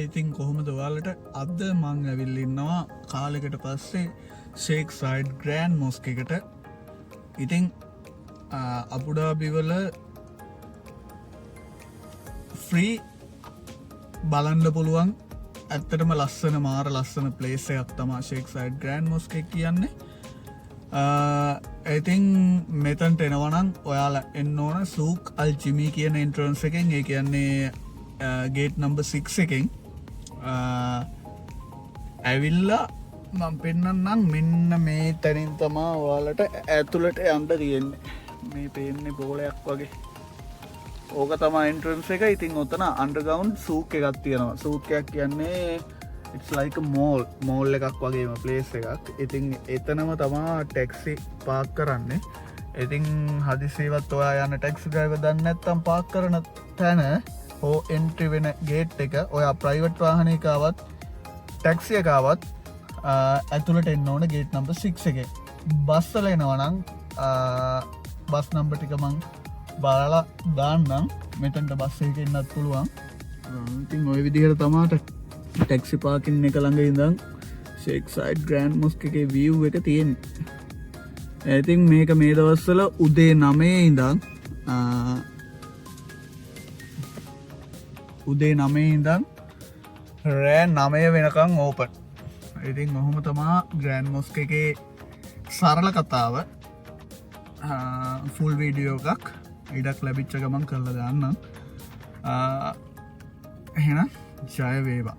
ඉතින් කොහොමද ඔයාලට අද මං ඇවිල්ල ඉන්නවා කාලෙකට පස්සේ ෂේක් සයිඩ් ග්‍රෑන්ඩ් මොස්ක් එකට. ඉතින් අබුඩාබිවල ෆ්‍රී බලන්ඩ පුළුවන් ඇත්තටම ලස්සන මාර ලස්සන ප්ලේස් එකක් තමා ෂේක් සයිඩ් ග්‍රෑන්ඩ් මොස්ක් එක කියන්නේ. ඉතින් මෙතන්ට එනවනම් ඔයාලා එන්න ඕන සූක් අල් ජිමී කියන එන්ට්‍රන්ස් එකෙන්. ඒ කියන්නේ ගේට් නම්බර් 6 එකෙන් ඇවිල්ලා මම පෙන්නන්නම්. මෙන්න මේ තැනින් තමා ඔයාලට ඇතුළට යන්න තියෙන්නේ. මේ පේන්නේ බෝලයක් වගේ. ඕක තමා එන්ට්‍රන්ස් එක. ඉතින් ඔතන අන්ඩර්ග්‍රවුන්ඩ් සූක් එකක් තියෙනවා. සූක් එකක් කියන්නේ it's like a මෝල් එකක් වගේම ප්ලේස් එකක්. ඉතින් එතනම තමා ටැක්සි පාක් කරන්නේ. ඉතින් හදිසියවත් ඔයා යන ටැක්සි ඩ්‍රයිවර් දන්නේ නැත්නම් පාක් කරන තැන හෝ එන්ට්‍රි වෙන ගේට් එක ඔයා ප්‍රයිවට් වාහනයකාවත් ටැක්සි එකවත් ඇතුළට එන්න ඕන ගේට් නම්බර් 6 එකේ. බස් වල එනවනම් බස් නම්බර් ටික මං බලලා දාන්නම්. මෙතනට බස් එකේ එන්නත් පුළුවන්. ඉතින් ওই විදිහට තමයි ටැක්සි පාකින් එක ළඟ ඉඳන් ෂේක් සයිඩ් ග්‍රෑන්ඩ් මොස්ක් එකේ view එක තියෙන්නේ. ඉතින් මේක මේ දවස්වල උදේ 9 ඉඳන් රෑ 9 වෙනකම් ඕපන්. ඉතින් ඔහොම තමා ග්‍රෑන්ඩ් මොස්ක් එකේ සරල කතාව. ෆුල් වීඩියෝ එකක් ඉඩක් ලැබිච්ච ගමන් කරලා දාන්නම්. එහෙනම් ජය වේවා.